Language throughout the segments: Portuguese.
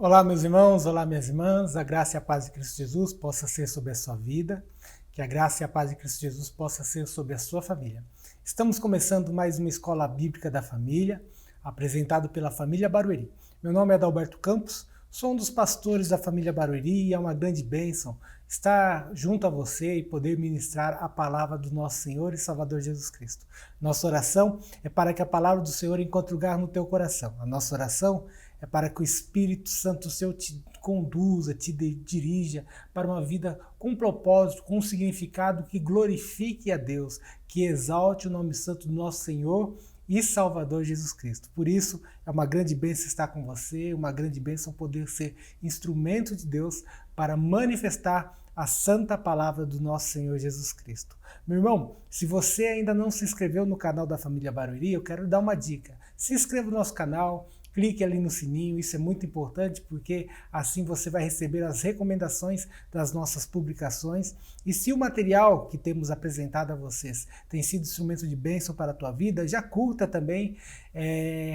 Olá, meus irmãos, olá, minhas irmãs, a graça e a paz de Cristo Jesus possa ser sobre a sua vida, que a graça e a paz de Cristo Jesus possa ser sobre a sua família. Estamos começando mais uma Escola Bíblica da Família, apresentado pela família Barueri. Meu nome é Adalberto Campos, sou um dos pastores da família Barueri e é uma grande bênção estar junto a você e poder ministrar a palavra do nosso Senhor e Salvador Jesus Cristo. Nossa oração é para que a palavra do Senhor encontre lugar no teu coração. A nossa oração é para que o Espírito Santo seu te conduza, te dirija para uma vida com propósito, com um significado que glorifique a Deus, que exalte o nome santo do nosso Senhor e Salvador Jesus Cristo. Por isso, é uma grande bênção estar com você, uma grande bênção poder ser instrumento de Deus para manifestar a santa palavra do nosso Senhor Jesus Cristo. Meu irmão, se você ainda não se inscreveu no canal da família Barueri, eu quero dar uma dica. Se inscreva no nosso canal, clique ali no sininho, isso é muito importante porque assim você vai receber as recomendações das nossas publicações. E se o material que temos apresentado a vocês tem sido instrumento de bênção para a tua vida, já curta também,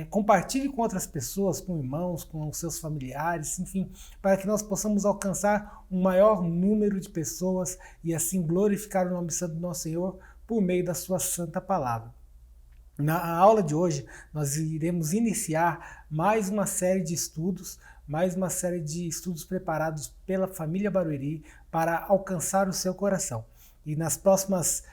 compartilhe com outras pessoas, com irmãos, com os seus familiares, enfim, para que nós possamos alcançar um maior número de pessoas e assim glorificar o nome santo do nosso Senhor por meio da sua santa palavra. Na aula de hoje, nós iremos iniciar mais uma série de estudos, preparados pela família Barueri para alcançar o seu coração. E nas próximas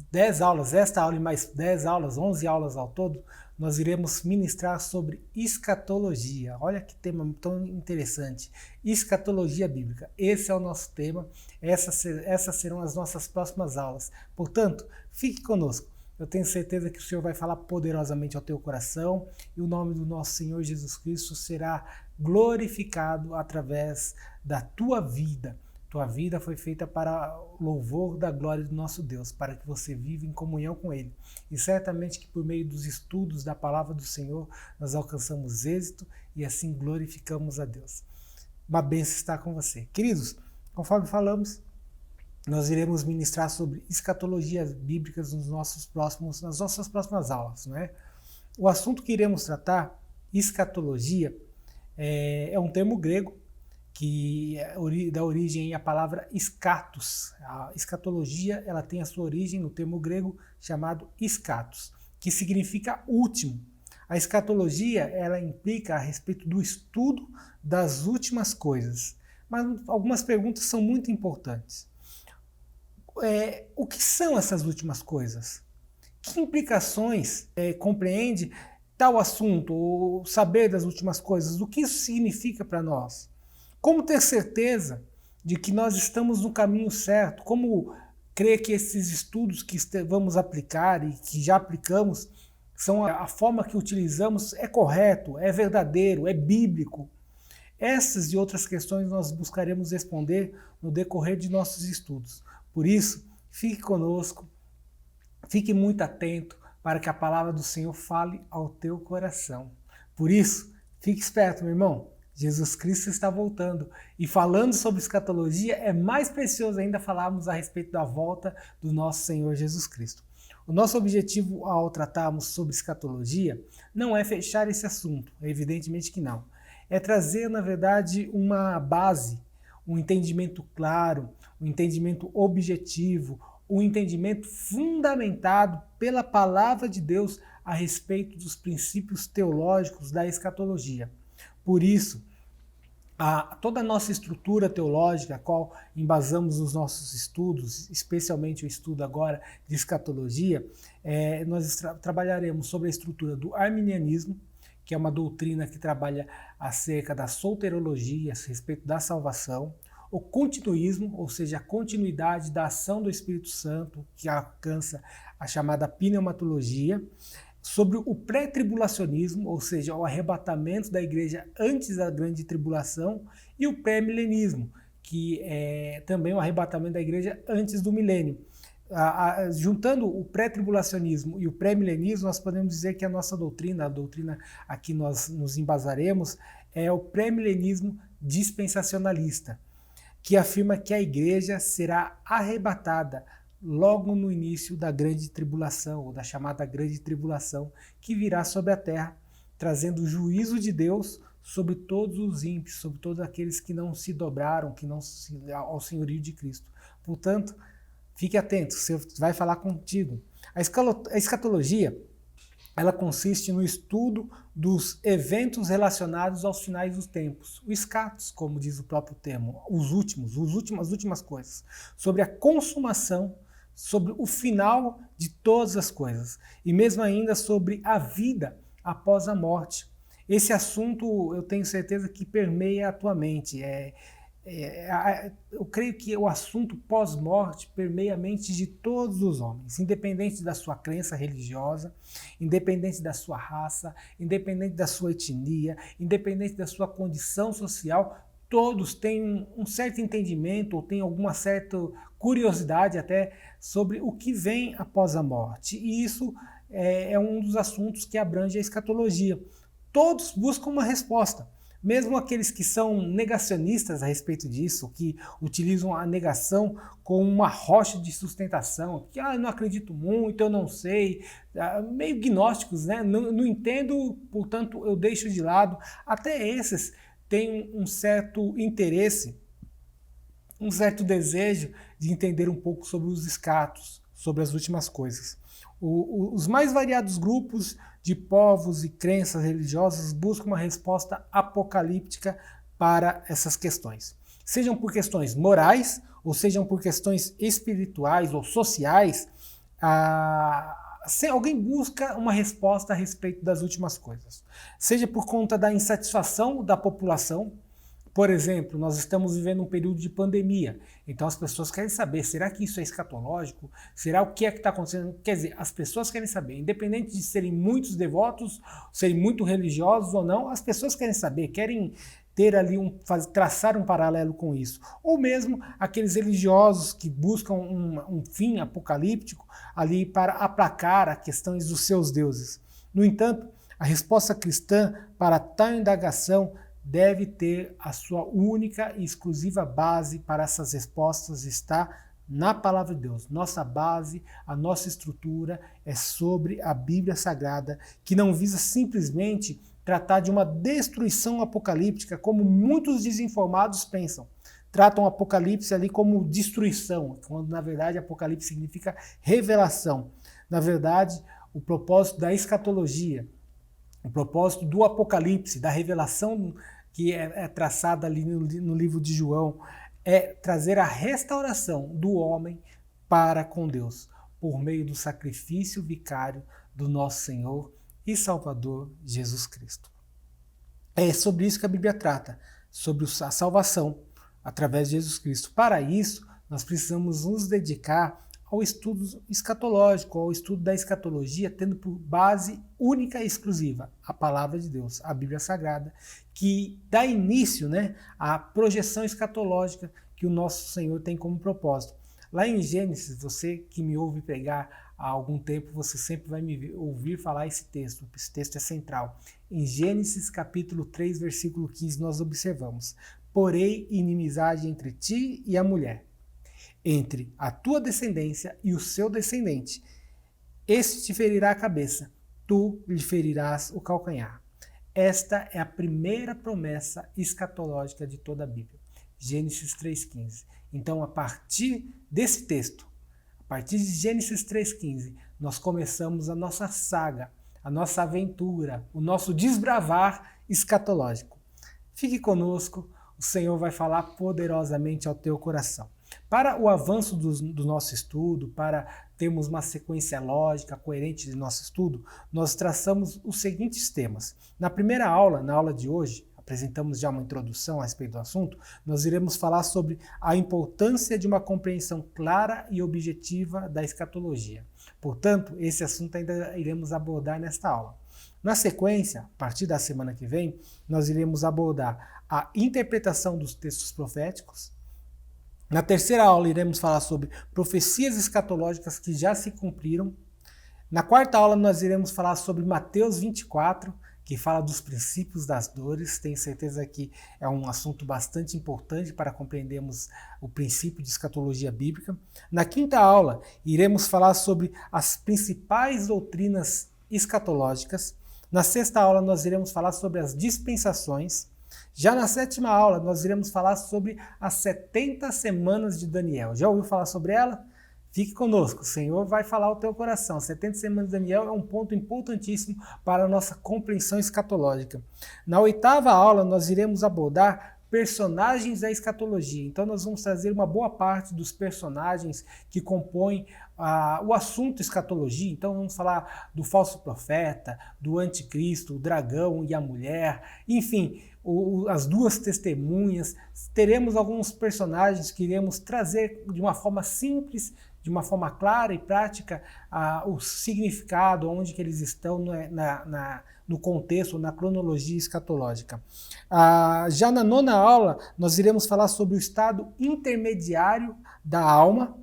10 aulas, esta aula e mais 10 aulas, 11 aulas ao todo, nós iremos ministrar sobre escatologia. Olha que tema tão interessante. Escatologia bíblica. Esse é o nosso tema, essas serão as nossas próximas aulas. Portanto, fique conosco. Eu tenho certeza que o Senhor vai falar poderosamente ao teu coração e o nome do nosso Senhor Jesus Cristo será glorificado através da tua vida. Tua vida foi feita para o louvor da glória do nosso Deus, para que você viva em comunhão com Ele. E certamente que por meio dos estudos da palavra do Senhor, nós alcançamos êxito e assim glorificamos a Deus. Uma bênção estar com você. Queridos, conforme falamos, nós iremos ministrar sobre escatologias bíblicas nas nossas próximas aulas. Não é? O assunto que iremos tratar, escatologia, é um termo grego que dá origem à palavra escatos. A escatologia ela tem a sua origem no termo grego chamado escatos, que significa último. A escatologia ela implica a respeito do estudo das últimas coisas. Mas algumas perguntas são muito importantes. O que são essas últimas coisas? Que implicações compreende tal assunto, o saber das últimas coisas? O que isso significa para nós? Como ter certeza de que nós estamos no caminho certo? Como crer que esses estudos que vamos aplicar e que já aplicamos, a forma que utilizamos é correto, é verdadeiro, é bíblico? Essas e outras questões nós buscaremos responder no decorrer de nossos estudos. Por isso, fique conosco, fique muito atento para que a palavra do Senhor fale ao teu coração. Por isso, fique esperto, meu irmão. Jesus Cristo está voltando. E falando sobre escatologia, é mais precioso ainda falarmos a respeito da volta do nosso Senhor Jesus Cristo. O nosso objetivo ao tratarmos sobre escatologia não é fechar esse assunto, evidentemente que não. É trazer, na verdade, uma base, um entendimento claro, um entendimento objetivo, um entendimento fundamentado pela palavra de Deus a respeito dos princípios teológicos da escatologia. Por isso, toda a nossa estrutura teológica, a qual embasamos os nossos estudos, especialmente o estudo agora de escatologia, nós trabalharemos sobre a estrutura do arminianismo, que é uma doutrina que trabalha acerca da soterologia, a respeito da salvação, o continuismo, ou seja, a continuidade da ação do Espírito Santo, que alcança a chamada pneumatologia, sobre o pré-tribulacionismo, ou seja, o arrebatamento da igreja antes da grande tribulação, e o pré-milenismo, que é também o arrebatamento da igreja antes do milênio. Juntando o pré-tribulacionismo e o pré-milenismo, nós podemos dizer que a nossa doutrina, a doutrina a que nós nos embasaremos, é o pré-milenismo dispensacionalista, que afirma que a igreja será arrebatada logo no início da grande tribulação, ou da chamada grande tribulação, que virá sobre a terra, trazendo o juízo de Deus sobre todos os ímpios, sobre todos aqueles que não se dobraram, que não se ao senhorio de Cristo. Portanto, fique atento, você vai falar contigo. A escatologia, ela consiste no estudo dos eventos relacionados aos finais dos tempos, os escatos, como diz o próprio termo, as últimas coisas, sobre a consumação, sobre o final de todas as coisas, e mesmo ainda sobre a vida após a morte. Esse assunto eu tenho certeza que permeia a tua mente. Eu creio que o assunto pós-morte permeia a mente de todos os homens, independente da sua crença religiosa, independente da sua raça, independente da sua etnia, independente da sua condição social, todos têm um certo entendimento ou têm alguma certa curiosidade até sobre o que vem após a morte. E isso é um dos assuntos que abrange a escatologia. Todos buscam uma resposta. Mesmo aqueles que são negacionistas a respeito disso, que utilizam a negação como uma rocha de sustentação, que eu não acredito muito, eu não sei, meio gnósticos, né? Não entendo, portanto eu deixo de lado. Até esses têm um certo interesse, um certo desejo de entender um pouco sobre os escatos, sobre as últimas coisas. Os mais variados grupos de povos e crenças religiosas buscam uma resposta apocalíptica para essas questões. Sejam por questões morais, ou sejam por questões espirituais ou sociais, alguém busca uma resposta a respeito das últimas coisas. Seja por conta da insatisfação da população. Por exemplo, nós estamos vivendo um período de pandemia, então as pessoas querem saber, será que isso é escatológico? Será o que é que está acontecendo? Quer dizer, as pessoas querem saber, independente de serem muitos devotos, serem muito religiosos ou não, as pessoas querem saber, querem ter ali traçar um paralelo com isso. Ou mesmo aqueles religiosos que buscam um fim apocalíptico ali para aplacar as questões dos seus deuses. No entanto, a resposta cristã para tal indagação deve ter a sua única e exclusiva base para essas respostas está na palavra de Deus. Nossa base, a nossa estrutura é sobre a Bíblia Sagrada, que não visa simplesmente tratar de uma destruição apocalíptica, como muitos desinformados pensam. Tratam o Apocalipse ali como destruição, quando na verdade Apocalipse significa revelação. Na verdade, o propósito da escatologia, o propósito do Apocalipse, da revelação que é traçada ali no livro de João, é trazer a restauração do homem para com Deus, por meio do sacrifício vicário do nosso Senhor e Salvador Jesus Cristo. É sobre isso que a Bíblia trata, sobre a salvação através de Jesus Cristo. Para isso, nós precisamos nos dedicar ao estudo escatológico, ao estudo da escatologia, tendo por base única e exclusiva a palavra de Deus, a Bíblia Sagrada, que dá início, à projeção escatológica que o nosso Senhor tem como propósito. Lá em Gênesis, você que me ouve pregar há algum tempo, você sempre vai me ouvir falar esse texto é central. Em Gênesis capítulo 3, versículo 15, nós observamos: porém inimizade entre ti e a mulher, entre a tua descendência e o seu descendente. Este te ferirá a cabeça, tu lhe ferirás o calcanhar. Esta é a primeira promessa escatológica de toda a Bíblia. Gênesis 3,15. Então, a partir desse texto, a partir de Gênesis 3,15, nós começamos a nossa saga, a nossa aventura, o nosso desbravar escatológico. Fique conosco, o Senhor vai falar poderosamente ao teu coração. Para o avanço do nosso estudo, para termos uma sequência lógica, coerente de nosso estudo, nós traçamos os seguintes temas. Na primeira aula, na aula de hoje, apresentamos já uma introdução a respeito do assunto, nós iremos falar sobre a importância de uma compreensão clara e objetiva da escatologia. Portanto, esse assunto ainda iremos abordar nesta aula. Na sequência, a partir da semana que vem, nós iremos abordar a interpretação dos textos proféticos. Na terceira aula, iremos falar sobre profecias escatológicas que já se cumpriram. Na quarta aula, nós iremos falar sobre Mateus 24, que fala dos princípios das dores. Tenho certeza que é um assunto bastante importante para compreendermos o princípio de escatologia bíblica. Na quinta aula, iremos falar sobre as principais doutrinas escatológicas. Na sexta aula, nós iremos falar sobre as dispensações. Já na sétima aula, nós iremos falar sobre as 70 semanas de Daniel. Já ouviu falar sobre ela? Fique conosco, o Senhor vai falar ao teu coração. 70 semanas de Daniel é um ponto importantíssimo para a nossa compreensão escatológica. Na oitava aula, nós iremos abordar personagens da escatologia. Então nós vamos trazer uma boa parte dos personagens que compõem o assunto escatologia. Então vamos falar do falso profeta, do anticristo, o dragão e a mulher, enfim, as duas testemunhas. Teremos alguns personagens que iremos trazer de uma forma simples, de uma forma clara e prática, o significado, onde que eles estão no contexto, na cronologia escatológica. Já na nona aula, nós iremos falar sobre o estado intermediário da alma.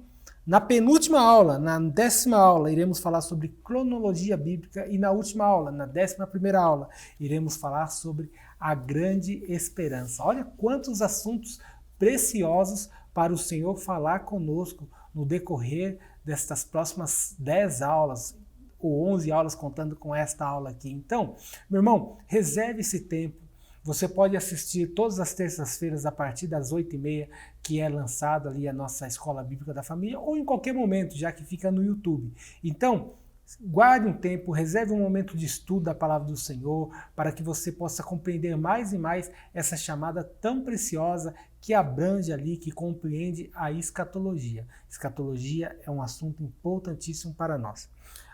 Na penúltima aula, na 10ª aula, iremos falar sobre cronologia bíblica e na última aula, na 11ª aula, iremos falar sobre a grande esperança. Olha quantos assuntos preciosos para o Senhor falar conosco no decorrer destas próximas 10 aulas, ou 11 aulas, contando com esta aula aqui. Então, meu irmão, reserve esse tempo. Você pode assistir todas as terças-feiras a partir das 8h30, que é lançado ali a nossa Escola Bíblica da Família, ou em qualquer momento, já que fica no YouTube. Então, guarde um tempo, reserve um momento de estudo da Palavra do Senhor, para que você possa compreender mais e mais essa chamada tão preciosa que abrange ali, que compreende a escatologia. Escatologia é um assunto importantíssimo para nós.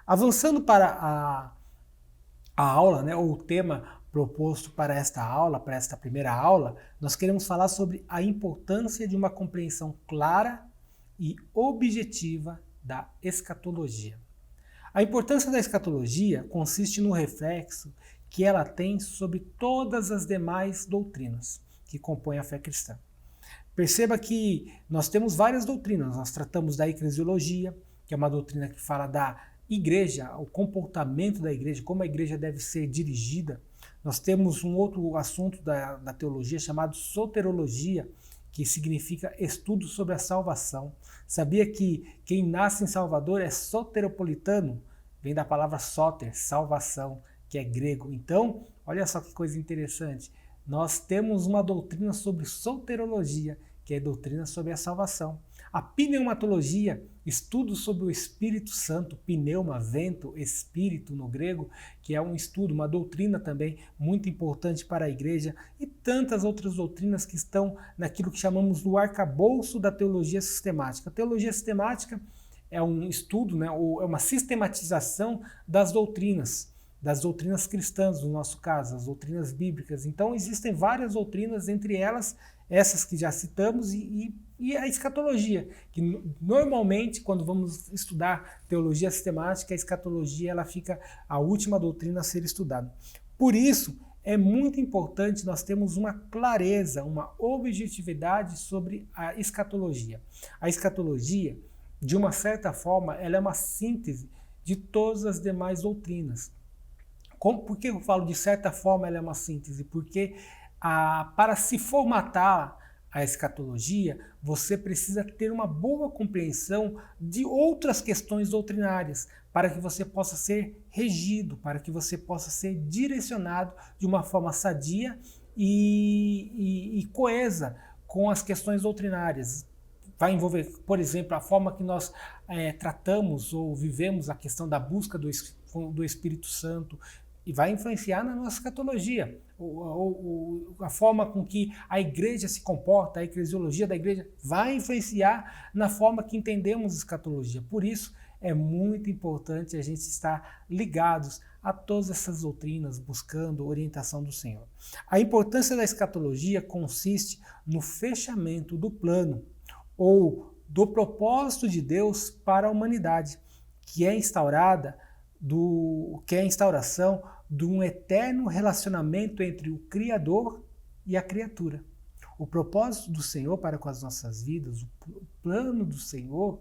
Avançando para a aula, né, ou o tema proposto para esta aula, para esta primeira aula, nós queremos falar sobre a importância de uma compreensão clara e objetiva da escatologia. A importância da escatologia consiste no reflexo que ela tem sobre todas as demais doutrinas que compõem a fé cristã. Perceba que nós temos várias doutrinas. Nós tratamos da eclesiologia, que é uma doutrina que fala da igreja, o comportamento da igreja, como a igreja deve ser dirigida. Nós temos um outro assunto da teologia chamado soterologia, que significa estudo sobre a salvação. Sabia que quem nasce em Salvador é soteropolitano? Vem da palavra soter, salvação, que é grego. Então, olha só que coisa interessante. Nós temos uma doutrina sobre soterologia, que é doutrina sobre a salvação. A pneumatologia, estudo sobre o Espírito Santo, pneuma, vento, espírito no grego, que é um estudo, uma doutrina também muito importante para a igreja, e tantas outras doutrinas que estão naquilo que chamamos do arcabouço da teologia sistemática. A teologia sistemática é um estudo, né, ou é uma sistematização das doutrinas cristãs, no nosso caso, as doutrinas bíblicas. Então existem várias doutrinas, entre elas essas que já citamos e a escatologia, que normalmente quando vamos estudar teologia sistemática, a escatologia ela fica a última doutrina a ser estudada. Por isso, é muito importante nós termos uma clareza, uma objetividade sobre a escatologia. A escatologia, de uma certa forma, ela é uma síntese de todas as demais doutrinas. Por que eu falo de certa forma ela é uma síntese? Porque para se formatar a escatologia, você precisa ter uma boa compreensão de outras questões doutrinárias, para que você possa ser regido, para que você possa ser direcionado de uma forma sadia e coesa com as questões doutrinárias. Vai envolver, por exemplo, a forma que nós tratamos ou vivemos a questão da busca do Espírito Santo, e vai influenciar na nossa escatologia, a forma com que a igreja se comporta, a eclesiologia da igreja vai influenciar na forma que entendemos escatologia. Por isso, é muito importante a gente estar ligados a todas essas doutrinas, buscando orientação do Senhor. A importância da escatologia consiste no fechamento do plano, ou do propósito de Deus para a humanidade, que é a instauração de um eterno relacionamento entre o Criador e a criatura. O propósito do Senhor para com as nossas vidas, o plano do Senhor,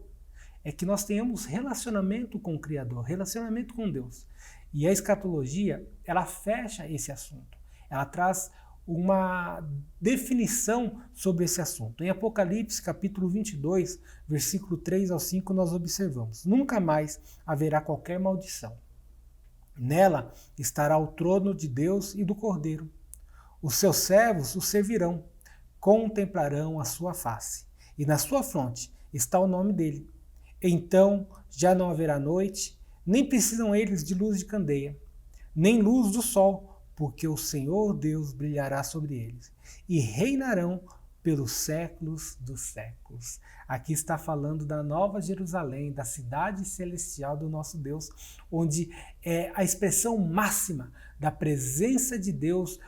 é que nós tenhamos relacionamento com o Criador, relacionamento com Deus. E a escatologia, ela fecha esse assunto. Ela traz uma definição sobre esse assunto. Em Apocalipse, capítulo 22, versículo 3 ao 5, nós observamos: nunca mais haverá qualquer maldição. Nela estará o trono de Deus e do Cordeiro. Os seus servos o servirão, contemplarão a sua face, e na sua fronte está o nome dele. Então já não haverá noite, nem precisam eles de luz de candeia, nem luz do sol, porque o Senhor Deus brilhará sobre eles, e reinarão pelos séculos dos séculos. Aqui está falando da Nova Jerusalém, da cidade celestial do nosso Deus, onde é a expressão máxima da presença de Deus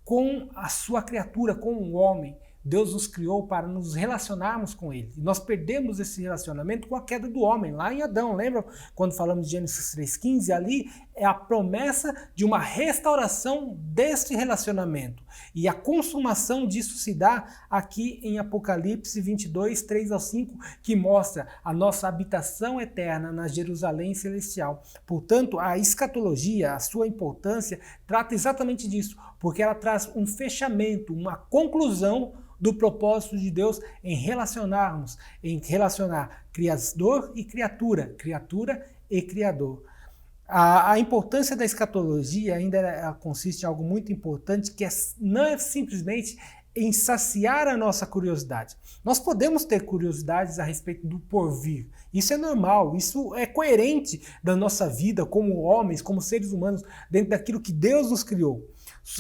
com a sua criatura, com o homem. Deus nos criou para nos relacionarmos com Ele. E nós perdemos esse relacionamento com a queda do homem, lá em Adão. Lembra quando falamos de Gênesis 3,15? Ali é a promessa de uma restauração deste relacionamento. E a consumação disso se dá aqui em Apocalipse 22, 3 ao 5, que mostra a nossa habitação eterna na Jerusalém celestial. Portanto, a escatologia, a sua importância, trata exatamente disso, porque ela traz um fechamento, uma conclusão do propósito de Deus em relacionar Criador e criatura, criatura e Criador. A importância da escatologia ainda consiste em algo muito importante, que não é simplesmente em saciar a nossa curiosidade. Nós podemos ter curiosidades a respeito do porvir. Isso é normal, isso é coerente da nossa vida como homens, como seres humanos, dentro daquilo que Deus nos criou,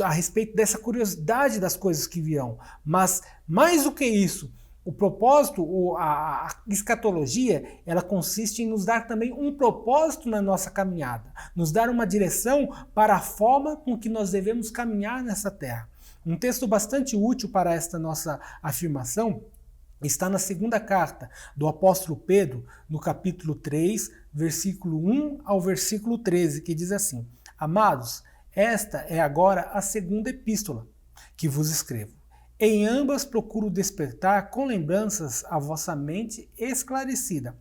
a respeito dessa curiosidade das coisas que virão. Mas, mais do que isso, o propósito, a escatologia, ela consiste em nos dar também um propósito na nossa caminhada, nos dar uma direção para a forma com que nós devemos caminhar nessa terra. Um texto bastante útil para esta nossa afirmação está na segunda carta do apóstolo Pedro, no capítulo 3, versículo 1 ao versículo 13, que diz assim: Amados, esta é agora a segunda epístola que vos escrevo. Em ambas procuro despertar com lembranças a vossa mente esclarecida,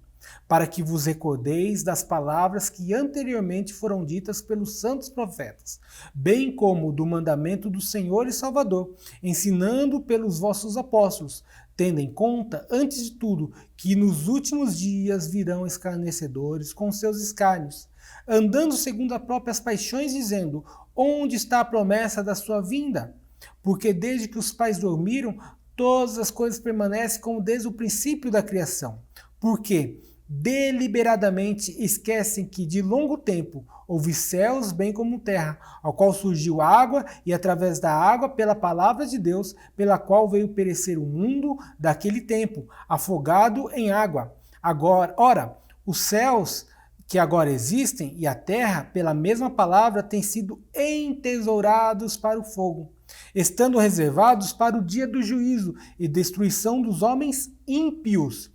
para que vos recordeis das palavras que anteriormente foram ditas pelos santos profetas, bem como do mandamento do Senhor e Salvador, ensinando pelos vossos apóstolos, tendo em conta, antes de tudo, que nos últimos dias virão escarnecedores com seus escárnios, andando segundo as próprias paixões, dizendo: onde está a promessa da sua vinda? Porque desde que os pais dormiram, todas as coisas permanecem como desde o princípio da criação. Porque deliberadamente esquecem que de longo tempo houve céus bem como terra, ao qual surgiu água, e através da água, pela palavra de Deus, pela qual veio perecer o mundo daquele tempo, afogado em água. Ora, os céus que agora existem e a terra, pela mesma palavra, têm sido entesourados para o fogo, estando reservados para o dia do juízo e destruição dos homens ímpios.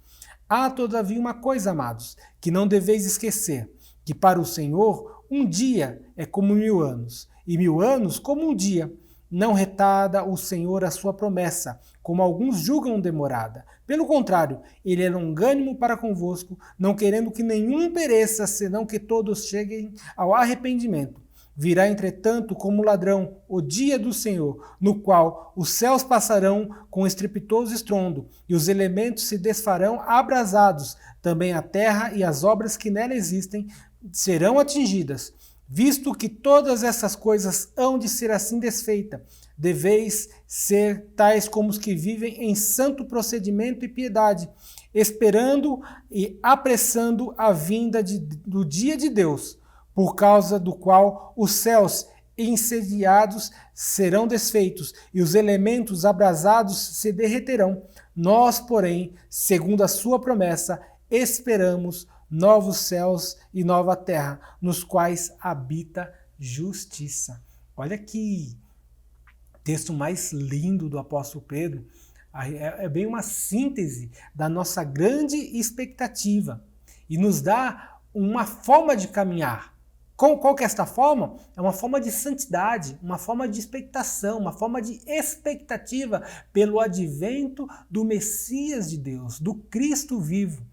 Há, todavia, uma coisa, amados, que não deveis esquecer, que para o Senhor um dia é como 1000 anos, e 1000 anos como um dia. Não retarda o Senhor a sua promessa, como alguns julgam demorada. Pelo contrário, ele é longânimo para convosco, não querendo que nenhum pereça, senão que todos cheguem ao arrependimento. Virá, entretanto, como ladrão o dia do Senhor, no qual os céus passarão com estrepitoso estrondo, e os elementos se desfarão abrasados. Também a terra e as obras que nela existem serão atingidas. Visto que todas essas coisas hão de ser assim desfeitas, deveis ser tais como os que vivem em santo procedimento e piedade, esperando e apressando a vinda do dia de Deus, por causa do qual os céus incendiados serão desfeitos e os elementos abrasados se derreterão. Nós, porém, segundo a sua promessa, esperamos novos céus e nova terra, nos quais habita justiça. Olha que texto mais lindo do apóstolo Pedro. É bem uma síntese da nossa grande expectativa e nos dá uma forma de caminhar. Qual que é esta forma? É uma forma de santidade, uma forma de expectação, uma forma de expectativa pelo advento do Messias de Deus, do Cristo vivo.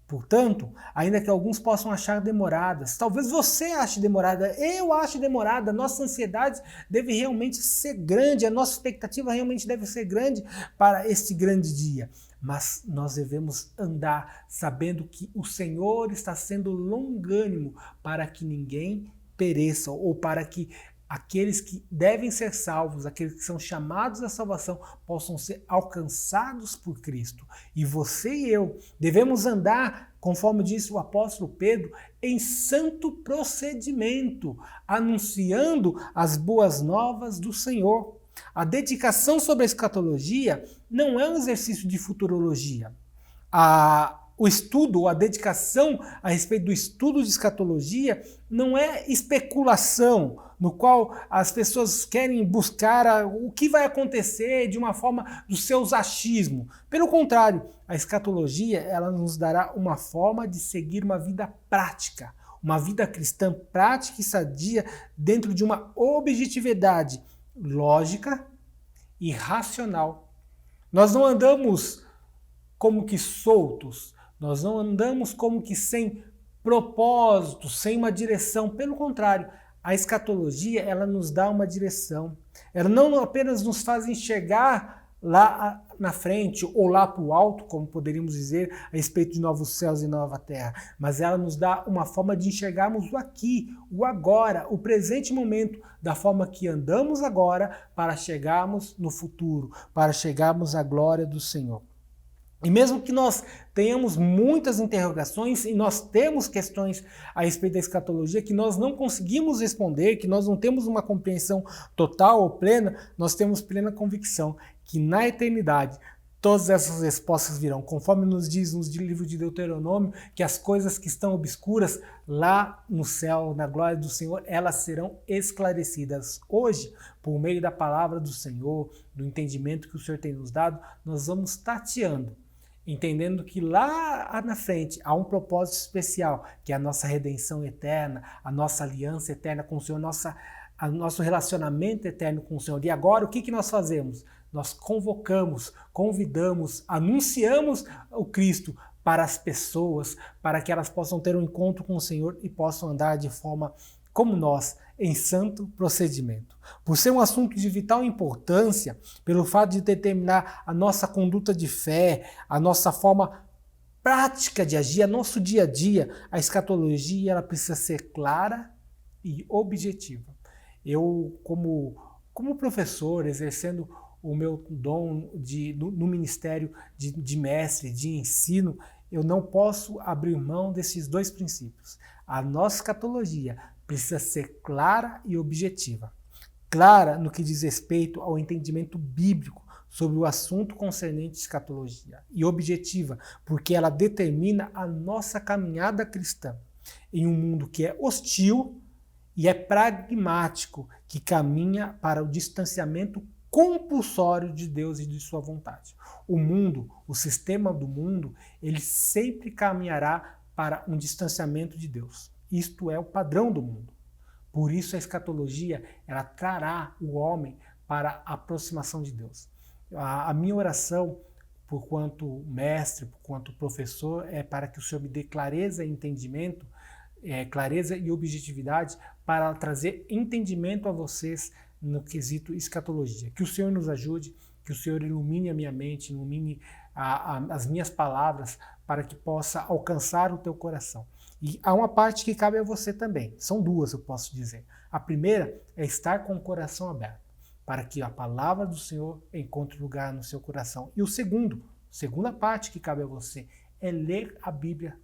Portanto, ainda que alguns possam achar demoradas, talvez você ache demorada, eu acho demorada, nossa ansiedade deve realmente ser grande, a nossa expectativa realmente deve ser grande para este grande dia. Mas nós devemos andar sabendo que o Senhor está sendo longânimo para que ninguém pereçam, ou para que aqueles que devem ser salvos, aqueles que são chamados à salvação, possam ser alcançados por Cristo. E você e eu devemos andar, conforme disse o apóstolo Pedro, em santo procedimento, anunciando as boas novas do Senhor. A dedicação sobre a escatologia não é um exercício de futurologia. O estudo, a dedicação a respeito do estudo de escatologia não é especulação, no qual as pessoas querem buscar o que vai acontecer de uma forma dos seus achismos. Pelo contrário, a escatologia ela nos dará uma forma de seguir uma vida prática, uma vida cristã prática e sadia dentro de uma objetividade lógica e racional. Nós não andamos como que soltos, nós não andamos como que sem propósito, sem uma direção. Pelo contrário, a escatologia ela nos dá uma direção. Ela não apenas nos faz enxergar lá na frente ou lá para o alto, como poderíamos dizer a respeito de novos céus e nova terra, mas ela nos dá uma forma de enxergarmos o aqui, o agora, o presente momento, da forma que andamos agora para chegarmos no futuro, para chegarmos à glória do Senhor. E mesmo que nós tenhamos muitas interrogações e nós temos questões a respeito da escatologia que nós não conseguimos responder, que nós não temos uma compreensão total ou plena, nós temos plena convicção que na eternidade todas essas respostas virão, conforme nos diz no livro de Deuteronômio, que as coisas que estão obscuras lá no céu, na glória do Senhor, elas serão esclarecidas. Hoje, por meio da palavra do Senhor, do entendimento que o Senhor tem nos dado, nós vamos tateando, entendendo que lá na frente há um propósito especial, que é a nossa redenção eterna, a nossa aliança eterna com o Senhor, nosso relacionamento eterno com o Senhor. E agora o que nós fazemos? Nós convocamos, convidamos, anunciamos o Cristo para as pessoas, para que elas possam ter um encontro com o Senhor e possam andar de forma como nós, em santo procedimento. Por ser um assunto de vital importância, pelo fato de determinar a nossa conduta de fé, a nossa forma prática de agir, nosso dia a dia, a escatologia ela precisa ser clara e objetiva. Eu, como professor, exercendo o meu dom no ministério de mestre, de ensino, eu não posso abrir mão desses dois princípios. A nossa escatologia precisa ser clara e objetiva. Clara no que diz respeito ao entendimento bíblico sobre o assunto concernente à escatologia. E objetiva, porque ela determina a nossa caminhada cristã em um mundo que é hostil e é pragmático, que caminha para o distanciamento compulsório de Deus e de sua vontade. O mundo, o sistema do mundo, ele sempre caminhará para um distanciamento de Deus. Isto é o padrão do mundo. Por isso a escatologia ela trará o homem para a aproximação de Deus. A minha oração, por quanto mestre, por quanto professor, é para que o Senhor me dê clareza e entendimento, clareza e objetividade para trazer entendimento a vocês no quesito escatologia. Que o Senhor nos ajude, que o Senhor ilumine a minha mente, ilumine as minhas palavras para que possa alcançar o teu coração. E há uma parte que cabe a você também. São duas, eu posso dizer. A primeira é estar com o coração aberto, para que a palavra do Senhor encontre lugar no seu coração. E segunda parte que cabe a você, é ler a Bíblia,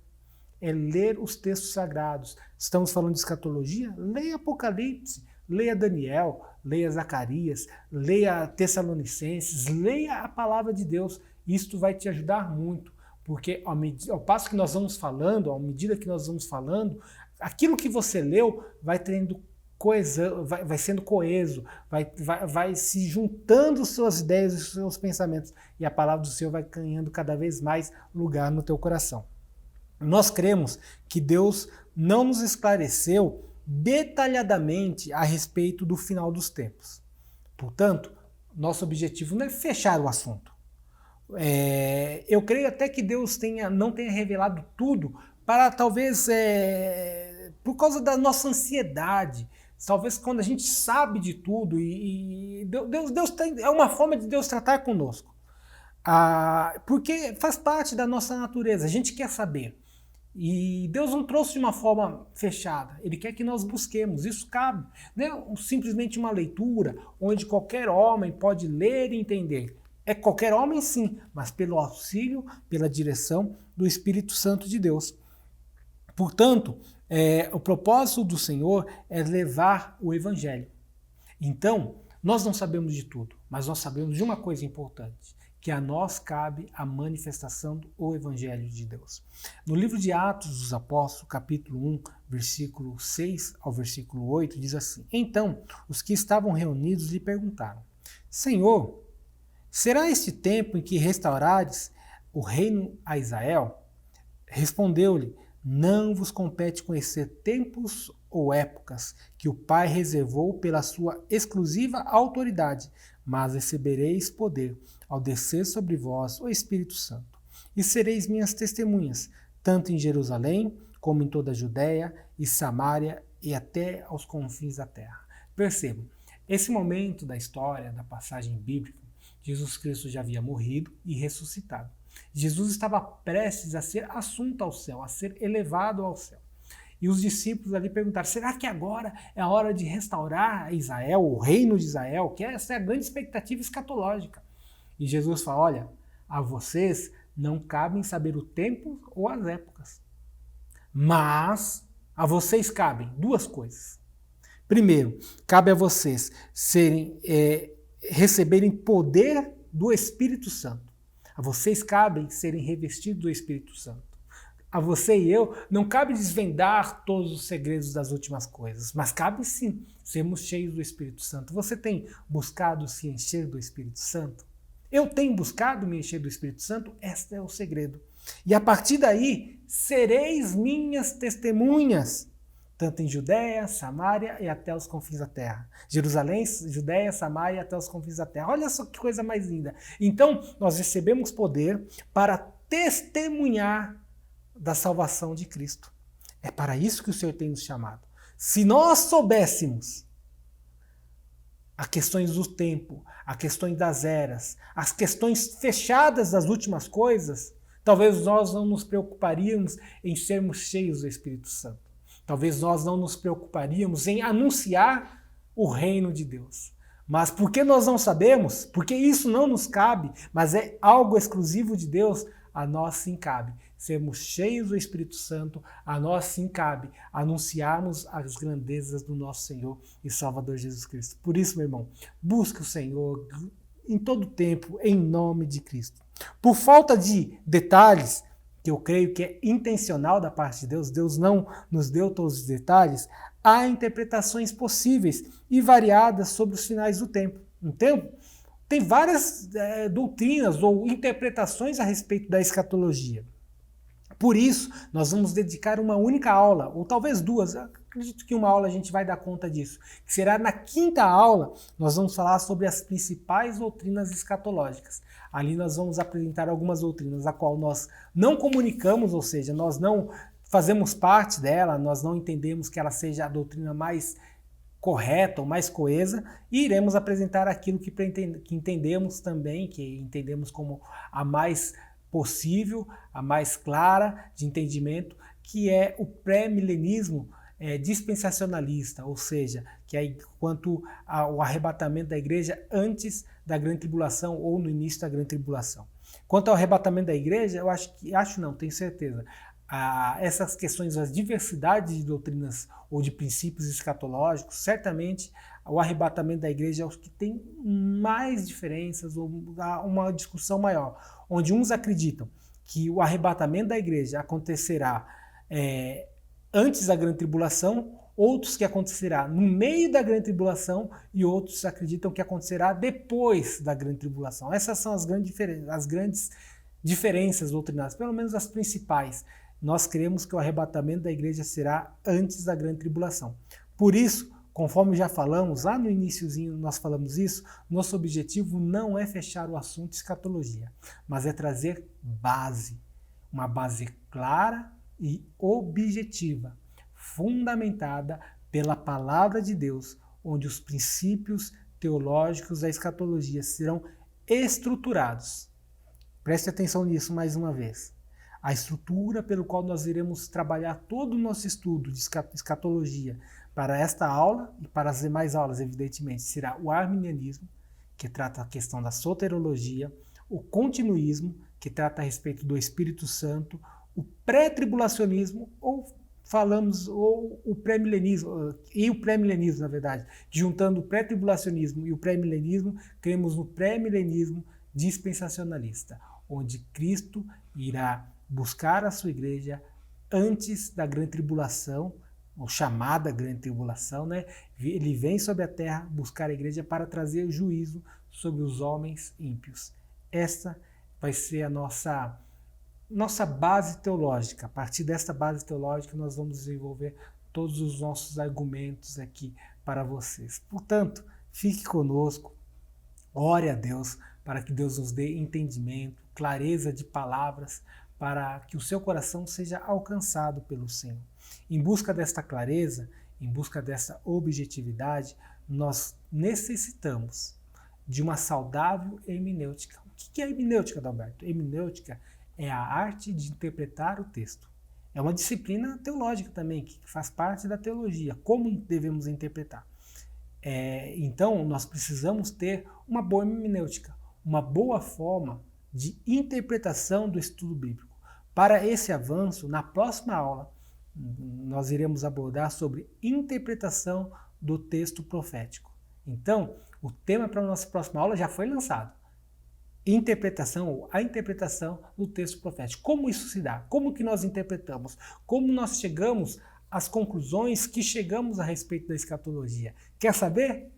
é ler os textos sagrados. Estamos falando de escatologia? Leia Apocalipse, leia Daniel, leia Zacarias, leia Tessalonicenses, leia a palavra de Deus. Isto vai te ajudar muito. Porque ao passo que nós vamos falando, à medida que nós vamos falando, aquilo que você leu vai tendo coesão, vai sendo coeso, vai se juntando suas ideias e seus pensamentos. E a palavra do Senhor vai ganhando cada vez mais lugar no teu coração. Nós cremos que Deus não nos esclareceu detalhadamente a respeito do final dos tempos. Portanto, nosso objetivo não é fechar o assunto. Eu creio até que Deus não tenha revelado tudo para talvez por causa da nossa ansiedade. Talvez quando a gente sabe de tudo e Deus é uma forma de Deus tratar conosco. Porque faz parte da nossa natureza, a gente quer saber. E Deus não trouxe de uma forma fechada, Ele quer que nós busquemos, isso cabe. Não é simplesmente uma leitura onde qualquer homem pode ler e entender. É qualquer homem sim, mas pelo auxílio, pela direção do Espírito Santo de Deus. Portanto, o propósito do Senhor é levar o Evangelho. Então, nós não sabemos de tudo, mas nós sabemos de uma coisa importante, que a nós cabe a manifestação do Evangelho de Deus. No livro de Atos dos Apóstolos, capítulo 1, versículo 6 ao versículo 8, diz assim: Então, os que estavam reunidos lhe perguntaram: Senhor, será este tempo em que restaurares o reino a Israel? Respondeu-lhe: Não vos compete conhecer tempos ou épocas que o Pai reservou pela sua exclusiva autoridade, mas recebereis poder ao descer sobre vós o Espírito Santo. E sereis minhas testemunhas, tanto em Jerusalém, como em toda a Judéia e Samária e até aos confins da terra. Percebam, esse momento da história, da passagem bíblica, Jesus Cristo já havia morrido e ressuscitado. Jesus estava prestes a ser assunto ao céu, a ser elevado ao céu. E os discípulos ali perguntaram: será que agora é a hora de restaurar Israel, o reino de Israel? Que essa é a grande expectativa escatológica. E Jesus fala: olha, a vocês não cabem saber o tempo ou as épocas, mas a vocês cabem duas coisas. Primeiro, cabe a vocês receberem poder do Espírito Santo. A vocês cabem serem revestidos do Espírito Santo. A você e eu não cabe desvendar todos os segredos das últimas coisas, mas cabe sim sermos cheios do Espírito Santo. Você tem buscado se encher do Espírito Santo? Eu tenho buscado me encher do Espírito Santo? Este é o segredo. E a partir daí, sereis minhas testemunhas, tanto em Judéia, Samária e até os confins da terra. Jerusalém, Judéia, Samária e até os confins da terra. Olha só que coisa mais linda. Então, nós recebemos poder para testemunhar da salvação de Cristo. É para isso que o Senhor tem nos chamado. Se nós soubéssemos as questões do tempo, as questões das eras, as questões fechadas das últimas coisas, talvez nós não nos preocuparíamos em sermos cheios do Espírito Santo. Talvez nós não nos preocuparíamos em anunciar o reino de Deus. Mas porque nós não sabemos, porque isso não nos cabe, mas é algo exclusivo de Deus, a nós sim cabe sermos cheios do Espírito Santo, a nós sim cabe anunciarmos as grandezas do nosso Senhor e Salvador Jesus Cristo. Por isso, meu irmão, busque o Senhor em todo tempo, em nome de Cristo. Por falta de detalhes, que eu creio que é intencional da parte de Deus, Deus não nos deu todos os detalhes, há interpretações possíveis e variadas sobre os finais do tempo. Então, tem várias doutrinas ou interpretações a respeito da escatologia. Por isso, nós vamos dedicar uma única aula, ou talvez duas, eu acredito que uma aula a gente vai dar conta disso, que será na quinta aula, nós vamos falar sobre as principais doutrinas escatológicas. Ali nós vamos apresentar algumas doutrinas, a qual nós não comunicamos, ou seja, nós não fazemos parte dela, nós não entendemos que ela seja a doutrina mais correta ou mais coesa, e iremos apresentar aquilo que entendemos também, que entendemos como a mais possível, a mais clara de entendimento, que é o pré-milenismo dispensacionalista, ou seja, que é quanto ao arrebatamento da igreja antes da grande tribulação ou no início da grande tribulação. Quanto ao arrebatamento da igreja, tenho certeza, essas questões, as diversidades de doutrinas ou de princípios escatológicos, certamente o arrebatamento da igreja é o que tem mais diferenças ou uma discussão maior, onde uns acreditam que o arrebatamento da igreja acontecerá antes da grande tribulação, outros que acontecerá no meio da grande tribulação e outros acreditam que acontecerá depois da grande tribulação. Essas são as grandes diferenças doutrinárias, pelo menos as principais. Nós cremos que o arrebatamento da igreja será antes da grande tribulação. Por isso, conforme já falamos, lá no iniciozinho nós falamos isso, nosso objetivo não é fechar o assunto escatologia, mas é trazer base, uma base clara e objetiva, fundamentada pela palavra de Deus, onde os princípios teológicos da escatologia serão estruturados. Preste atenção nisso mais uma vez. A estrutura pelo qual nós iremos trabalhar todo o nosso estudo de escatologia para esta aula e para as demais aulas, evidentemente, será o arminianismo, que trata a questão da soteriologia, o continuismo, que trata a respeito do Espírito Santo, o pré-tribulacionismo, ou o pré-milenismo, na verdade. Juntando o pré-tribulacionismo e o pré-milenismo, cremos no pré-milenismo dispensacionalista, onde Cristo irá buscar a sua igreja antes da grande tribulação, ou chamada grande tribulação, né? Ele vem sobre a terra buscar a igreja para trazer juízo sobre os homens ímpios. Esta vai ser a nossa base teológica. A partir desta base teológica, nós vamos desenvolver todos os nossos argumentos aqui para vocês. Portanto, fique conosco, ore a Deus, para que Deus nos dê entendimento, clareza de palavras, para que o seu coração seja alcançado pelo Senhor. Em busca desta clareza, em busca dessa objetividade, nós necessitamos de uma saudável hermenêutica. O que é hermenêutica, Adalberto? Hermenêutica é a arte de interpretar o texto. É uma disciplina teológica também, que faz parte da teologia. Como devemos interpretar? Então, nós precisamos ter uma boa hermenêutica, uma boa forma de interpretação do estudo bíblico. Para esse avanço, na próxima aula, nós iremos abordar sobre interpretação do texto profético. Então, o tema para a nossa próxima aula já foi lançado. Interpretação ou a interpretação do texto profético. Como isso se dá? Como que nós interpretamos? Como nós chegamos às conclusões que chegamos a respeito da escatologia? Quer saber?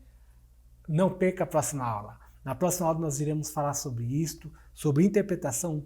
Não perca a próxima aula. Na próxima aula nós iremos falar sobre isto, sobre interpretação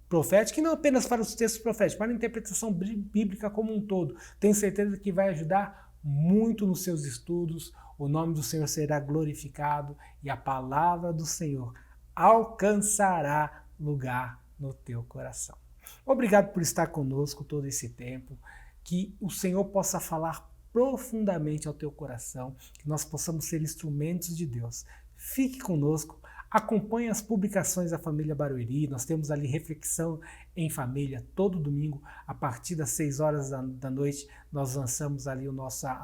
profética, e não apenas para os textos proféticos, para a interpretação bíblica como um todo. Tenho certeza que vai ajudar muito nos seus estudos, o nome do Senhor será glorificado e a palavra do Senhor alcançará lugar no teu coração. Obrigado por estar conosco todo esse tempo, que o Senhor possa falar profundamente ao teu coração, que nós possamos ser instrumentos de Deus. Fique conosco, acompanhe as publicações da família Barueri, nós temos ali reflexão em família todo domingo, a partir das 6 horas da noite, nós lançamos ali a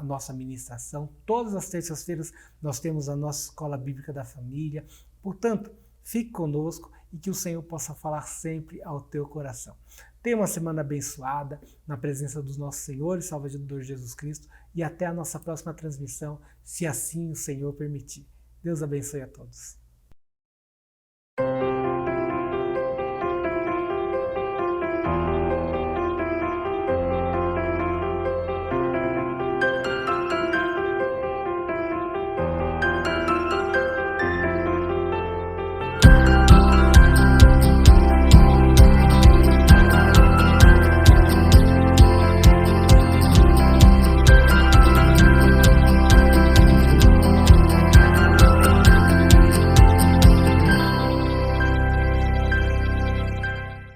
nossa ministração, todas as terças-feiras nós temos a nossa escola bíblica da família, portanto, fique conosco e que o Senhor possa falar sempre ao teu coração. Tenha uma semana abençoada, na presença dos nossos Senhor e Salvador Jesus Cristo, e até a nossa próxima transmissão, se assim o Senhor permitir. Deus abençoe a todos.